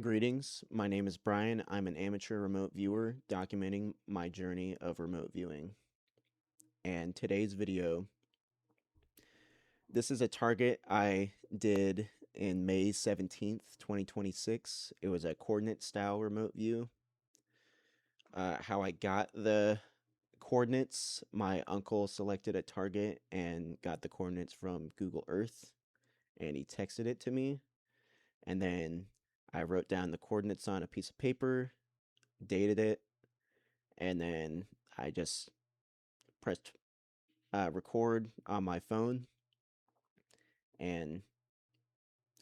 Greetings, my name is Brian. I'm an amateur remote viewer documenting my journey of remote viewing. And today's video, this is a target I did in May 17th, 2026. It was a coordinate style remote view. How I got the coordinates, my uncle selected a target and got the coordinates from Google Earth, and he texted it to me. And then I wrote down the coordinates on a piece of paper, dated it, and then I just pressed record on my phone, and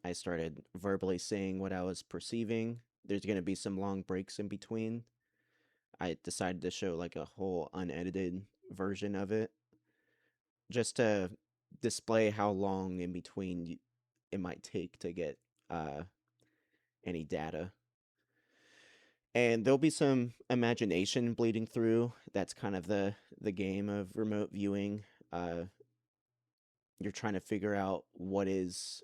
I started verbally saying what I was perceiving. There's going to be some long breaks in between. I decided to show like a whole unedited version of it just to display how long in between it might take to get uh, any data. And there'll be some imagination bleeding through. That's kind of the game of remote viewing. You're trying to figure out what is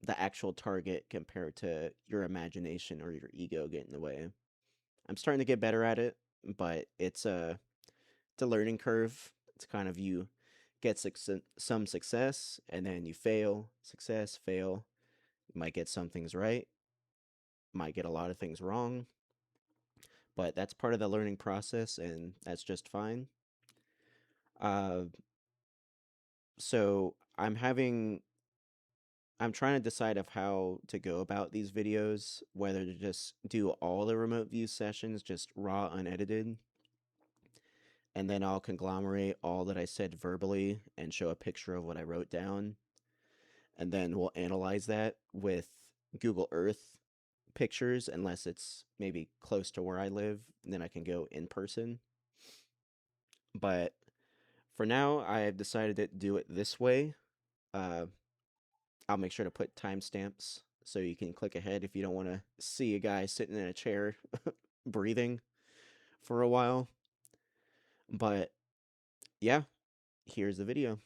the actual target compared to your imagination or your ego get in the way. I'm starting to get better at it, but it's a learning curve. It's kind of you get some success and then you fail, success, fail. You might get some things right, might get a lot of things wrong, but that's part of the learning process and that's just fine. Uh, so I'm trying to decide of how to go about these videos, whether to just do all the remote view sessions, just raw, unedited, and then I'll conglomerate all that I said verbally and show a picture of what I wrote down, and then we'll analyze that with Google Earth pictures, unless it's maybe close to where I live, and then I can go in person. But for now, I have decided to do it this way. Uh, I'll make sure to put timestamps so you can click ahead if you don't want to see a guy sitting in a chair breathing for a while. But yeah, here's the video.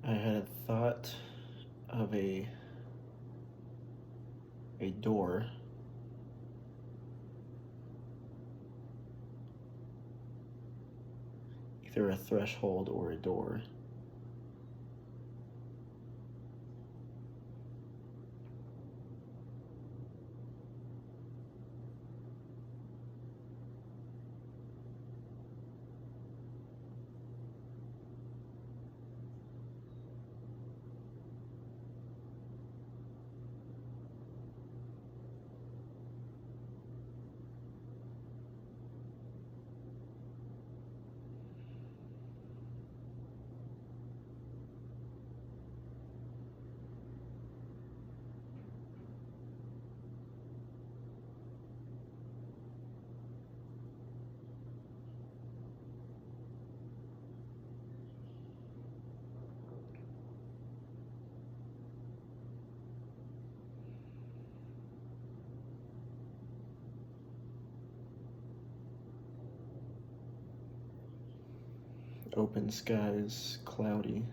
I had a thought of a door, either a threshold or a door. Open skies, cloudy.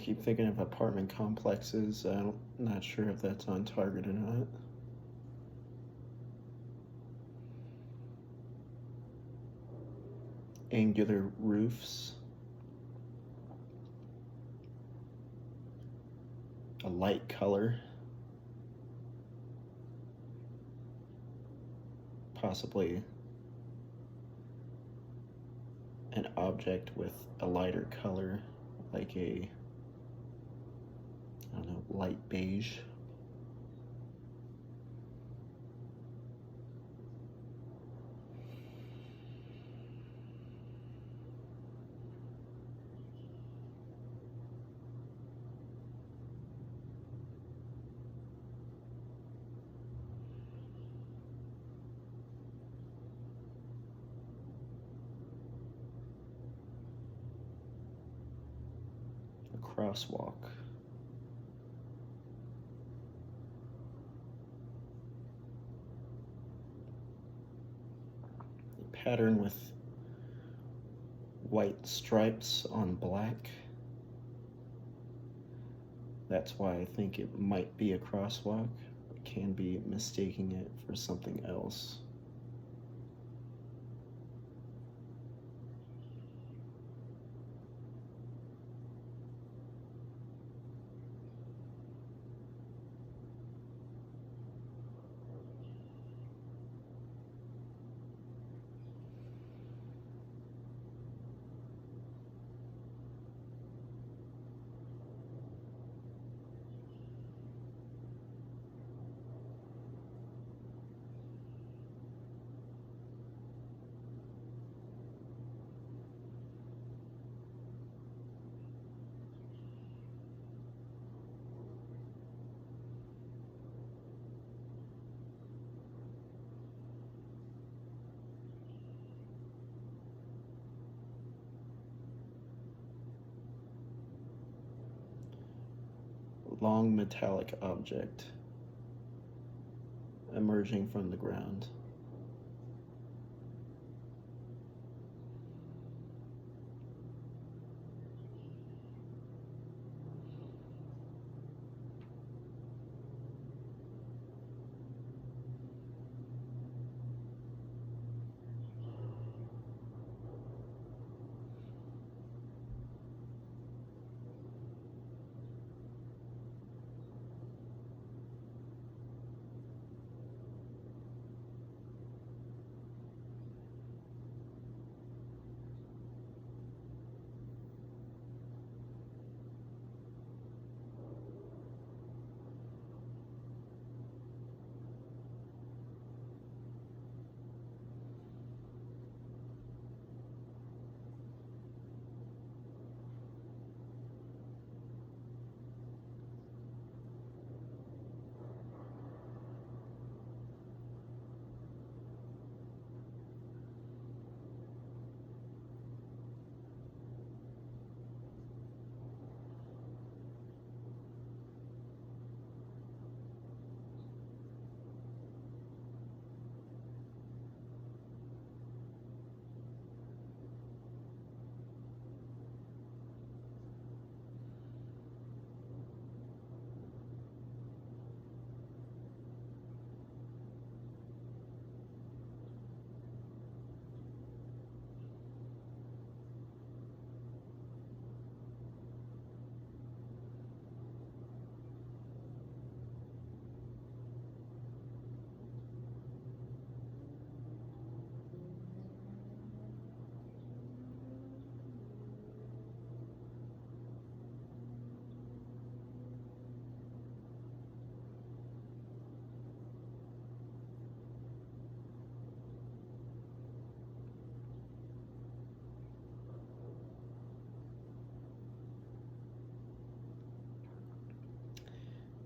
keep thinking of apartment complexes. I'm not sure if that's on target or not. Angular roofs. A light color. Possibly an object with a lighter color, like a, I don't know, light beige. A crosswalk. A pattern with white stripes on black. That's why I think it might be a crosswalk. I can be mistaking it for something else. Long metallic object emerging from the ground.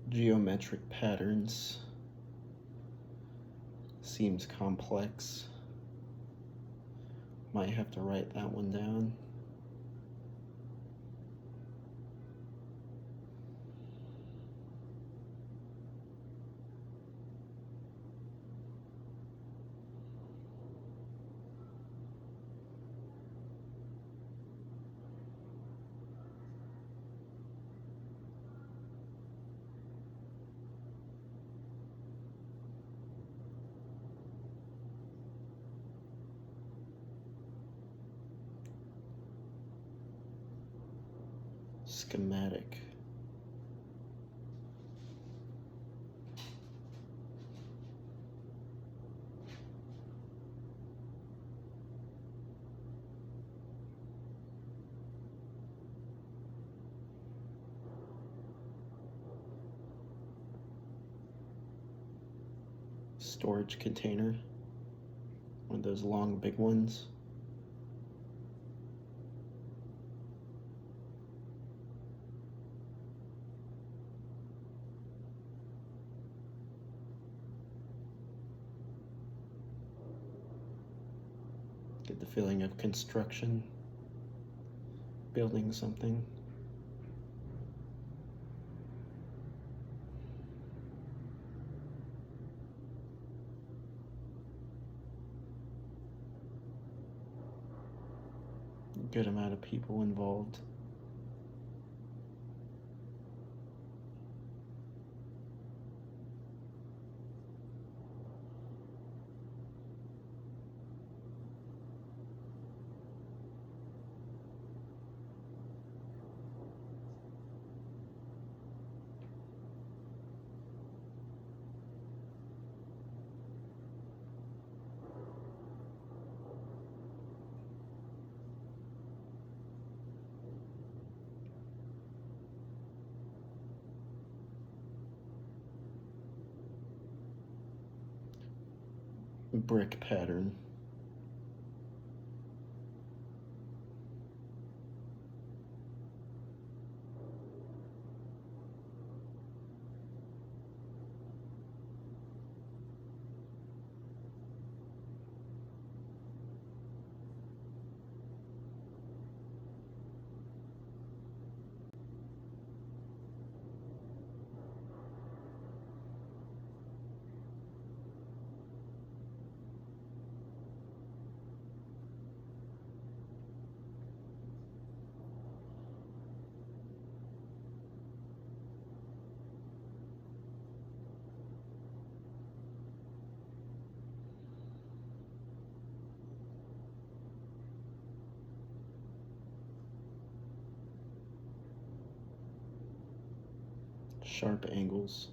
Geometric patterns. Seems complex. Might have to write that one down. schematic. Storage container, one of those long big ones. Get the feeling of construction, building something. Good amount of people involved. Brick pattern. Sharp angles.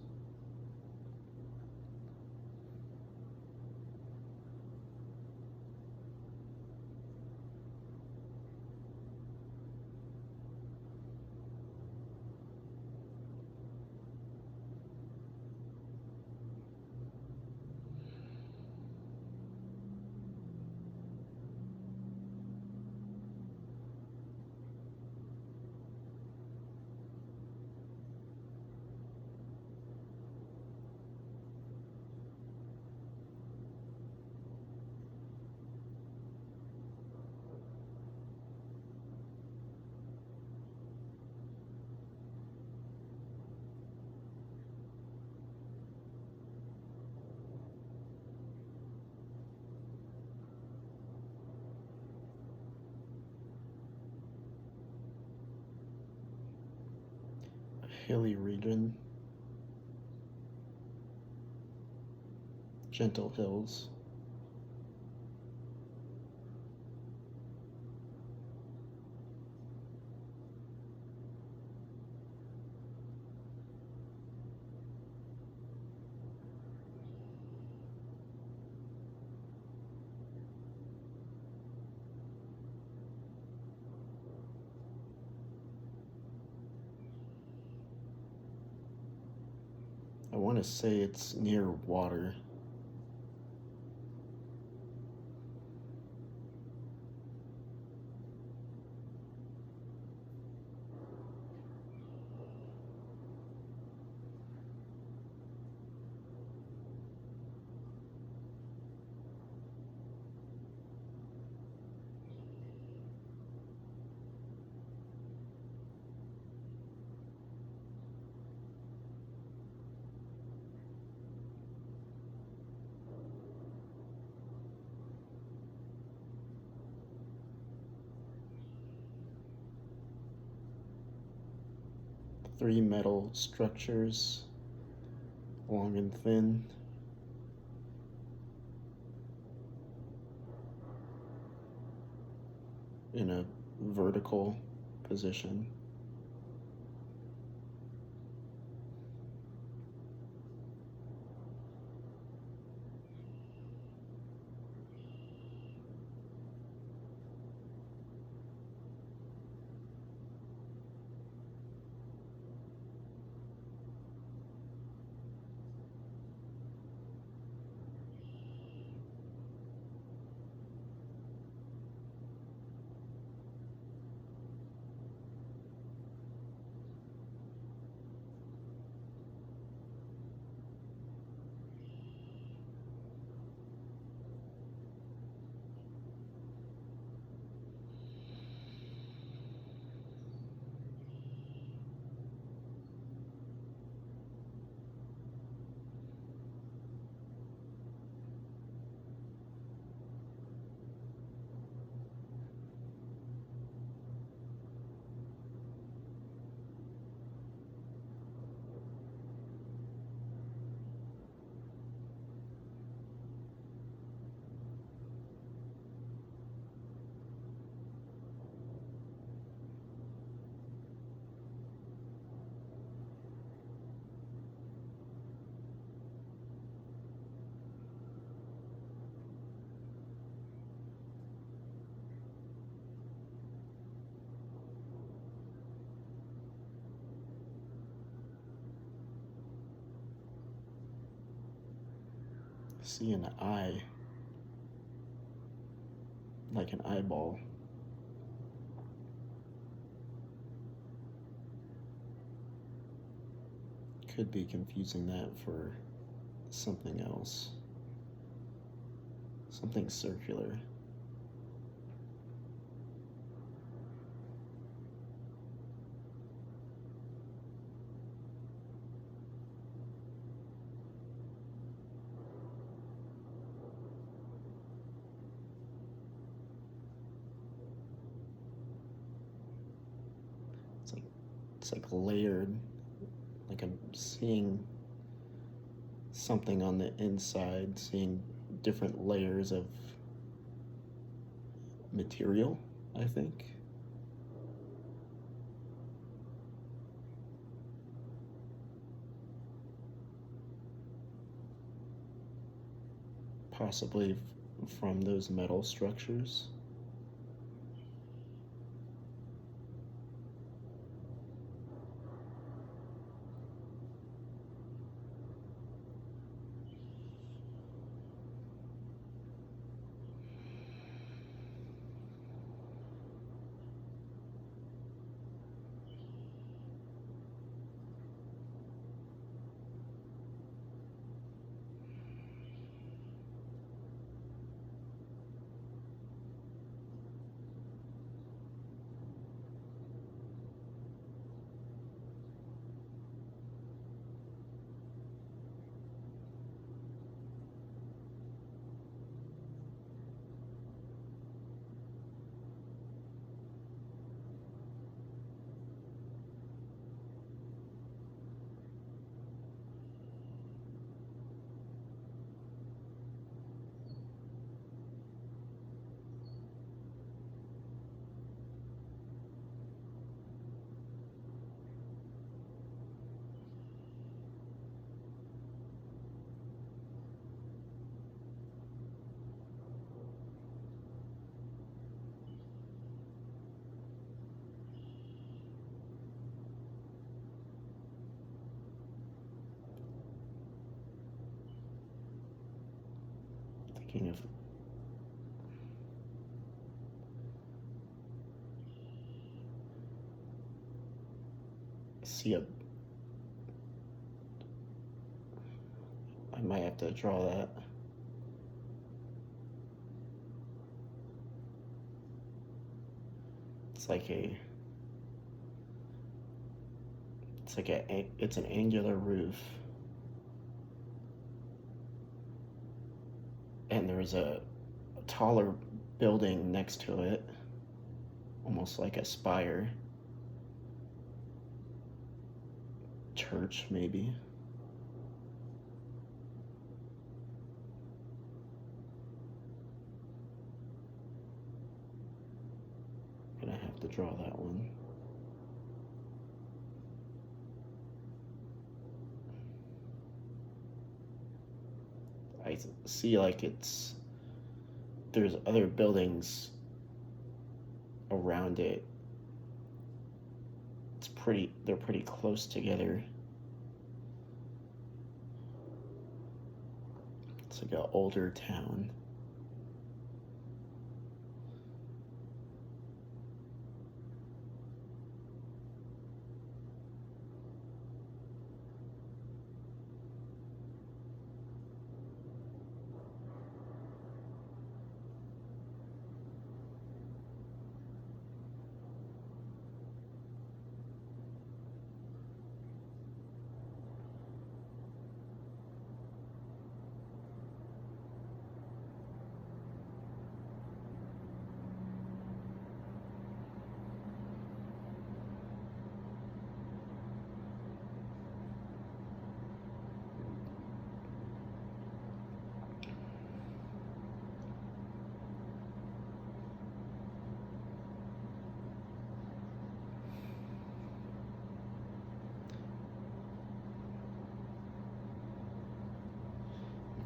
Hilly region. Gentle hills. I want to say it's near water. Three metal structures, long and thin, in a vertical position. see an eye, like an eyeball. Could be confusing that for something else. Something circular. It's like layered. Like I'm seeing something on the inside, seeing different layers of material, I think. Possibly from those metal structures. Thinking of see a I might have to draw that. It's like a it's an angular roof, and there's a taller building next to it, almost like a spire. Church, maybe. Gonna have to draw that one. I see like there's other buildings around it. They're pretty close together. It's like an older town.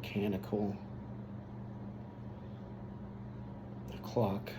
Mechanical. The clock.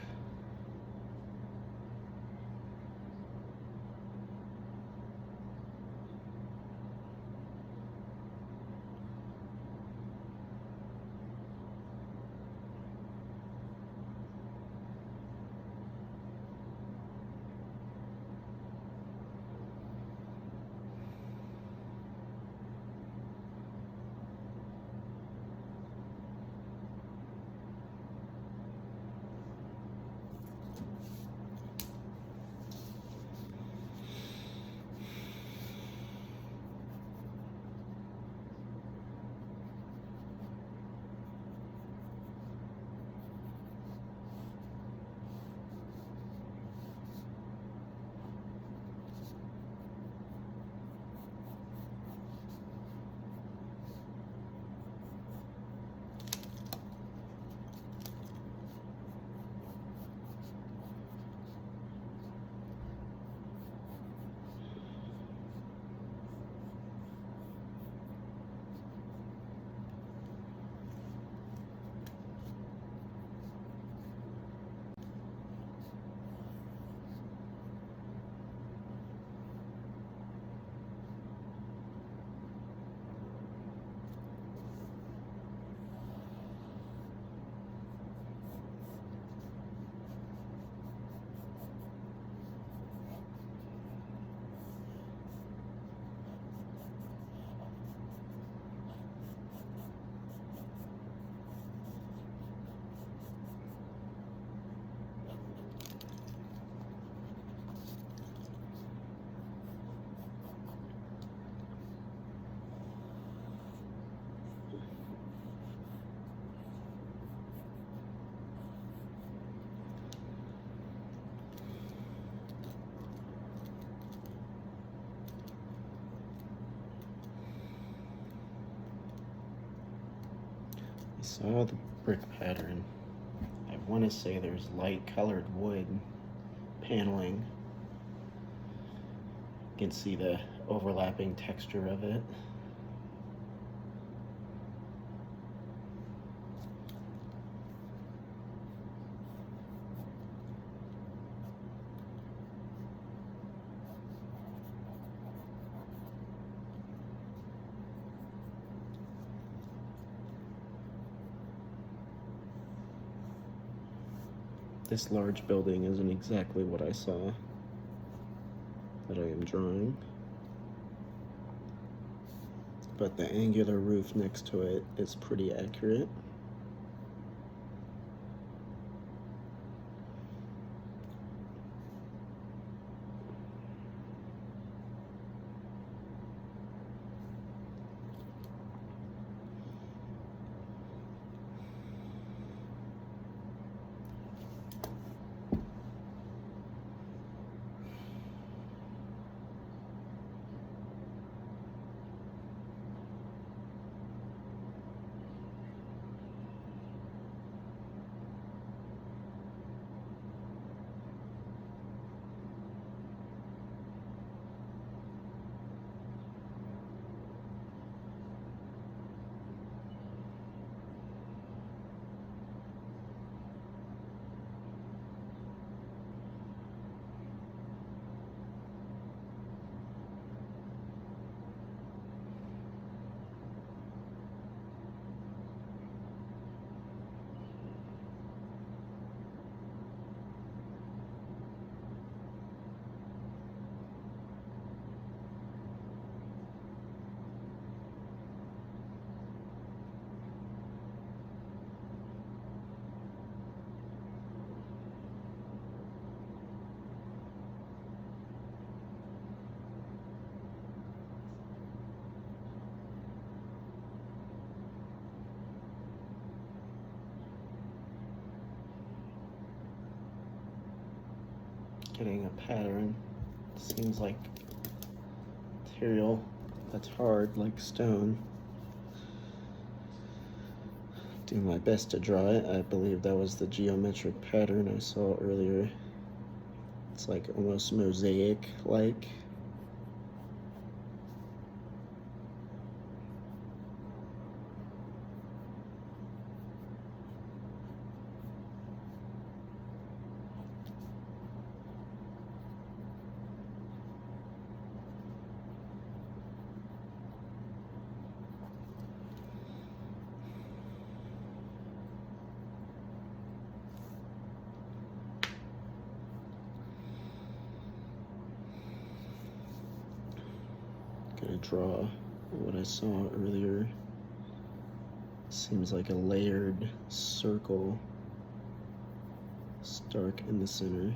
Saw the brick pattern. I want to say there's light colored wood paneling. You can see the overlapping texture of it. This large building isn't exactly what I saw that I am drawing, but the angular roof next to it is pretty accurate. Getting a pattern. Seems like material that's hard, like stone. Do my best to draw it. I believe that was the geometric pattern I saw earlier. It's like almost mosaic-like. Gonna draw what I saw earlier. Seems like a layered circle, stark in the center.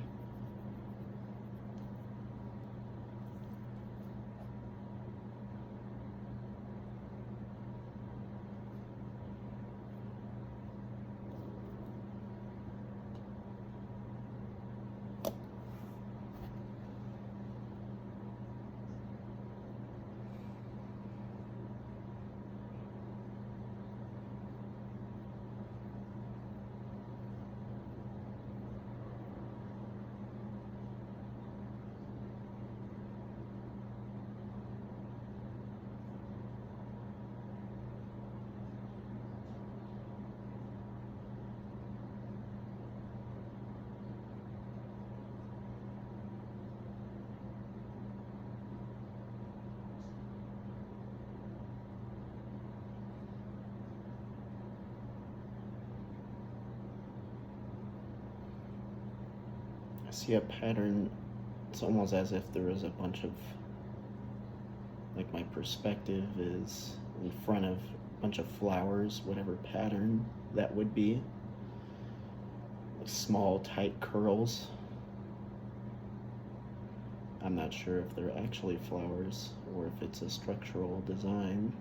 I see a pattern. It's almost as if there was a bunch of, like, my perspective is in front of a bunch of flowers, whatever pattern that would be. Small, tight curls. I'm not sure if they're actually flowers or if it's a structural design.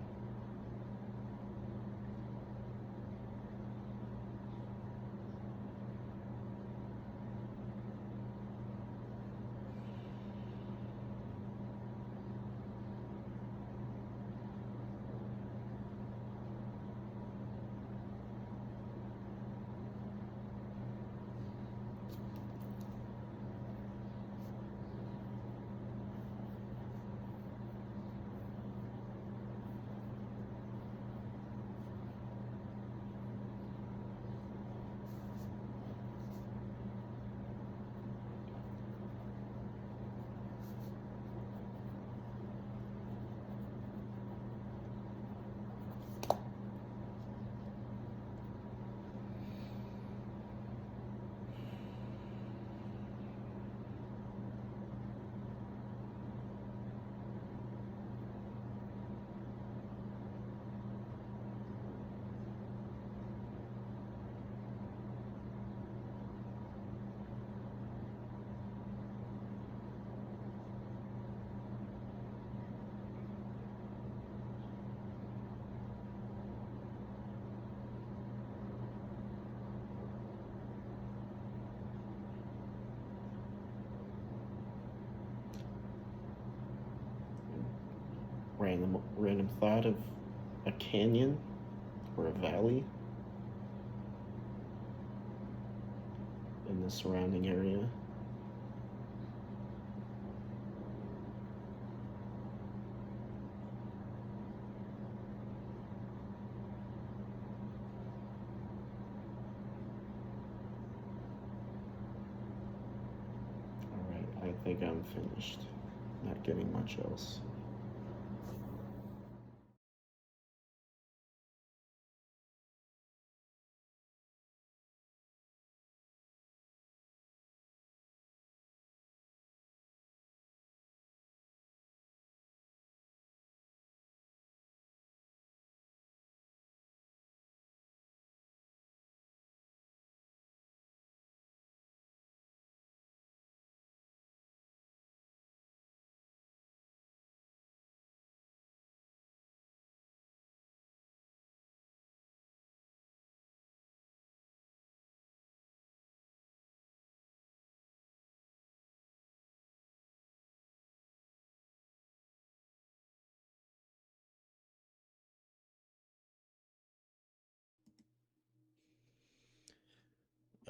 random thought of a canyon or a valley in the surrounding area. All right, I think I'm finished. Not getting much else.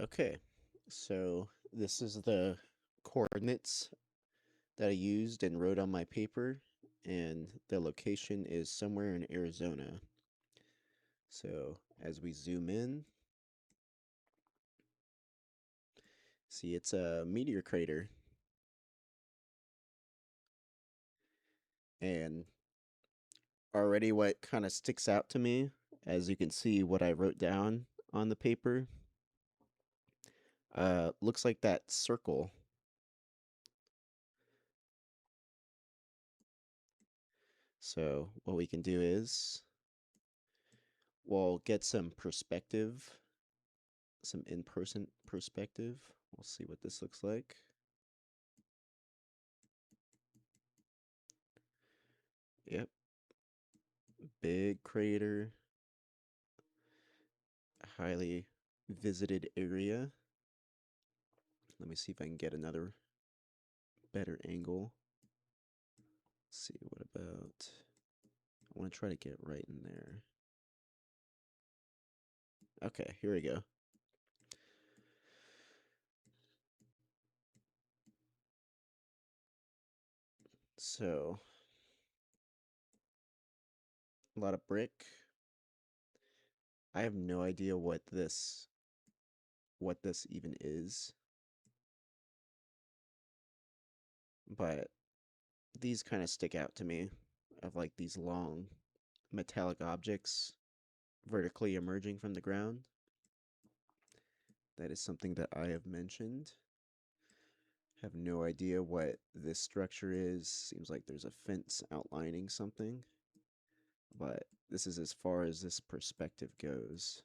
Okay, so this is the coordinates that I used and wrote on my paper, and the location is somewhere in Arizona. So as we zoom in, see it's a meteor crater, and already what kind of sticks out to me, as you can see what I wrote down on the paper, looks like that circle. So what we can do is we'll get some perspective, some in-person perspective. We'll see what this looks like. Yep, big crater, highly visited area. Let me see if I can get another better angle. Let's see, what about, I want to try to get right in there. Okay, here we go. So, a lot of brick. I have no idea what this even is, but these kind of stick out to me, of like these long metallic objects vertically emerging from the ground. That is something that I have mentioned. Have no idea what this structure is. Seems like there's a fence outlining something, but this is as far as this perspective goes.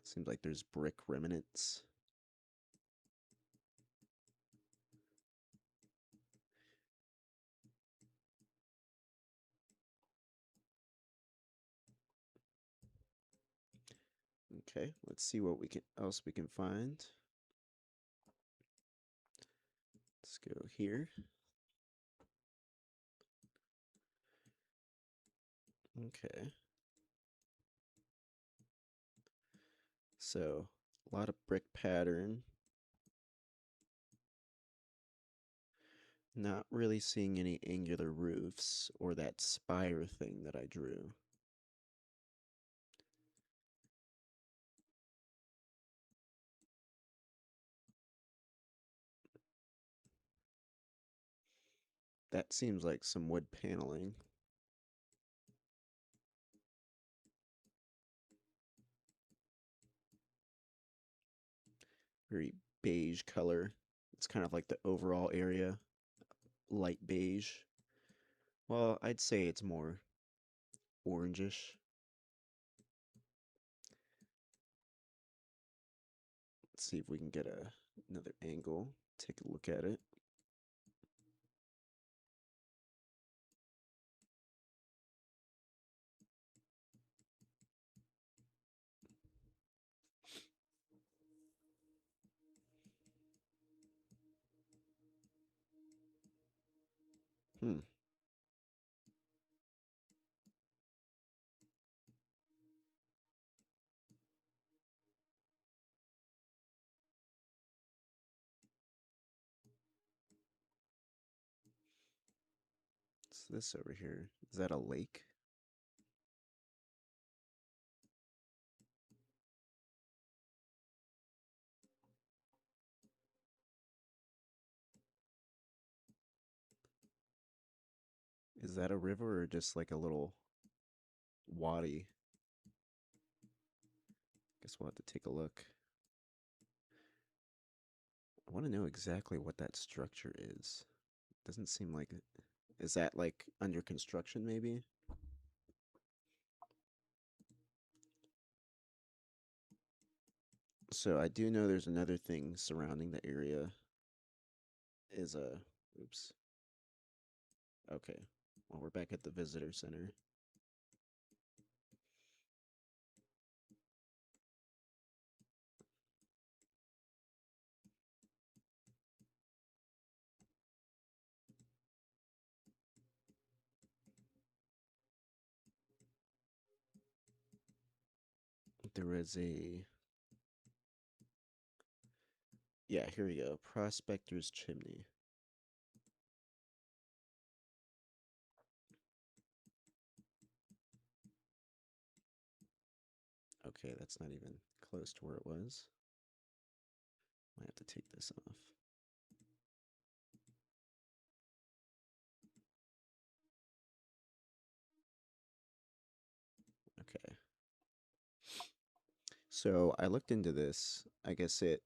Seems like there's brick remnants. Okay, let's see what we can else we can find. Let's go here. Okay. So, a lot of brick pattern. Not really seeing any angular roofs or that spire thing that I drew. That seems like some wood paneling. Very beige color. It's kind of like the overall area, light beige. Well, I'd say it's more orangish. Let's see if we can get another angle. Take a look at it. Hmm. What's this over here? Is that a lake? Is that a river or just like a little wadi? Guess we'll have to take a look. I want to know exactly what that structure is. Doesn't seem like it. Is that like under construction maybe? So I do know there's another thing surrounding the area is a oops. Okay. Well, we're back at the visitor center. There was a yeah, here we go. Prospector's Chimney. Okay, that's not even close to where it was. Might have to take this off. Okay. So I looked into this. I guess it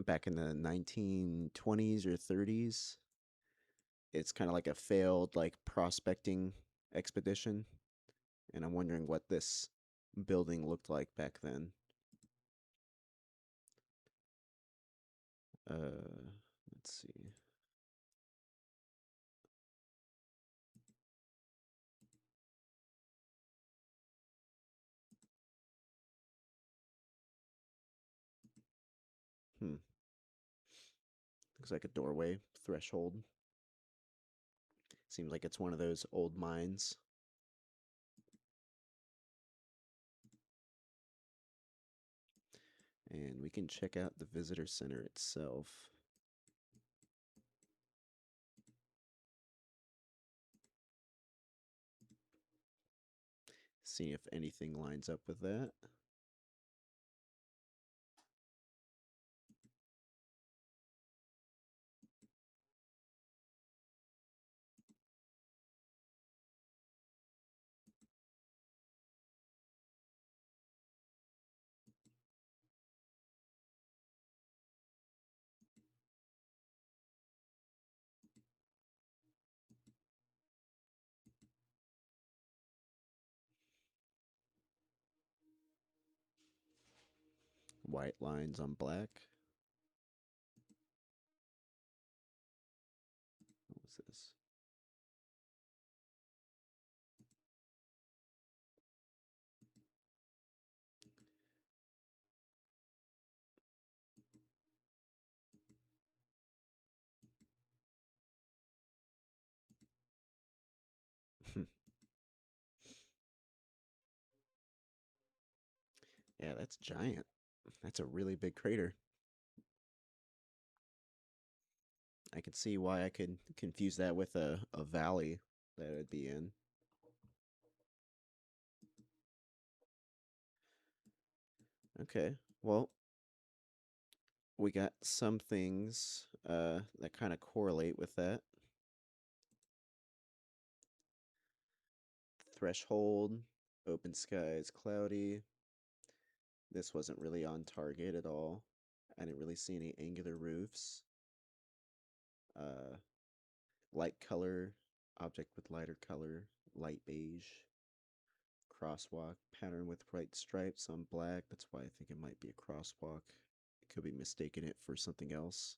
back in the 1920s or 30s. It's kind of like a failed like prospecting expedition, and I'm wondering what this building looked like back then. Let's see. Hmm. Looks like a doorway, threshold. Seems like it's one of those old mines. And we can check out the visitor center itself. See if anything lines up with that. White lines on black. What was this? Yeah, that's giant. That's a really big crater. I can see why I could confuse that with a valley that it would be in. Okay, well, we got some things that kind of correlate with that. Threshold, open skies, cloudy. This wasn't really on target at all. I didn't really see any angular roofs. Uh, light color, object with lighter color, light beige. Crosswalk, pattern with white stripes on black. That's why I think it might be a crosswalk. It could be mistaken it for something else,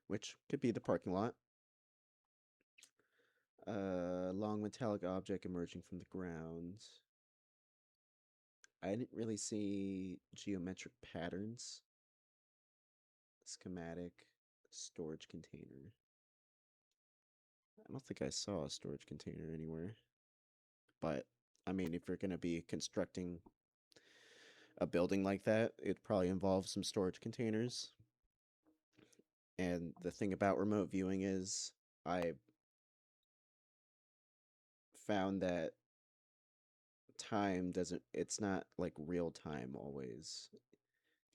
which could be the parking lot. Long metallic object emerging from the ground. I didn't really see geometric patterns. Schematic, storage container. I don't think I saw a storage container anywhere. But I mean, if you're going to be constructing a building like that, it probably involves some storage containers. And the thing about remote viewing is I found that time doesn't, it's not like real time always. It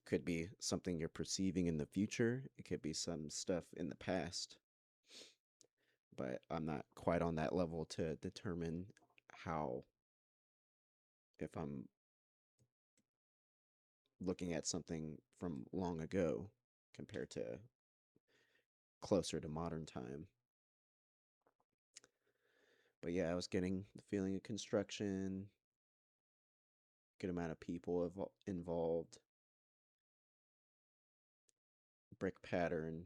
could be something you're perceiving in the future, it could be some stuff in the past, but I'm not quite on that level to determine how, if I'm looking at something from long ago compared to closer to modern time. But yeah, I was getting the feeling of construction, good amount of people involved, brick pattern,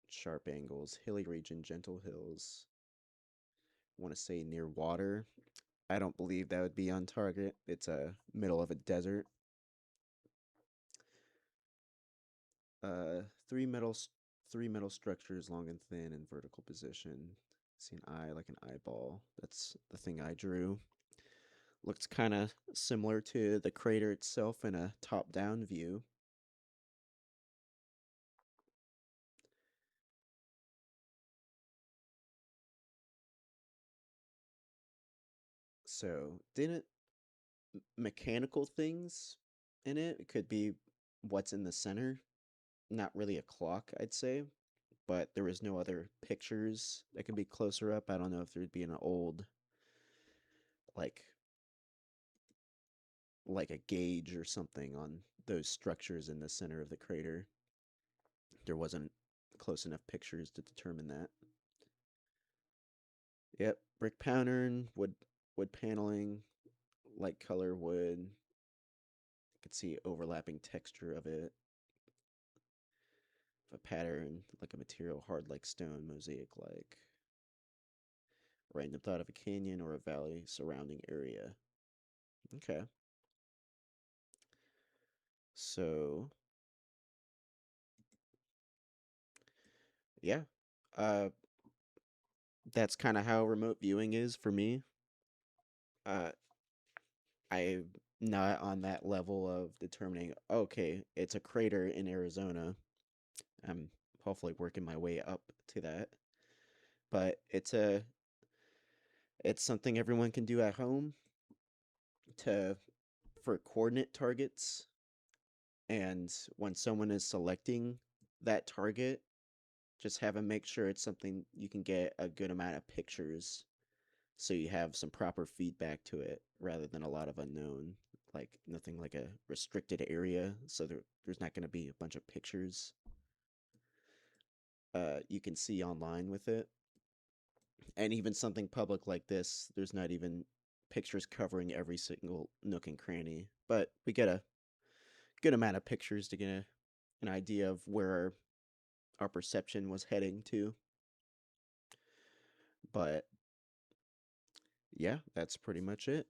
sharp angles, hilly region, gentle hills. I want to say near water. I don't believe that would be on target. It's a middle of a desert. Uh, three metal, three metal structures, long and thin, in vertical position. See an eye like an eyeball. That's the thing I drew. Looks kind of similar to the crater itself in a top-down view. So, didn't mechanical things in it? It could be what's in the center. Not really a clock, I'd say, but there was no other pictures that could be closer up. I don't know if there'd be an old like like a gauge or something on those structures in the center of the crater. There wasn't close enough pictures to determine that. Yep, brick pattern, wood paneling, light color wood. You could see overlapping texture of it. A pattern like a material hard like stone, mosaic like. Random thought of a canyon or a valley surrounding area. Okay. So, yeah. Uh that's kind of how remote viewing is for me. Uh I'm not on that level of determining, okay, it's a crater in Arizona. I'm hopefully working my way up to that. But it's something everyone can do at home to for coordinate targets, and when someone is selecting that target, just have them make sure it's something you can get a good amount of pictures so you have some proper feedback to it rather than a lot of unknown, like nothing like a restricted area, so there's not going to be a bunch of pictures you can see online with it. And even something public like this, there's not even pictures covering every single nook and cranny, but we get a good amount of pictures to get an idea of where our perception was heading to. But yeah, that's pretty much it.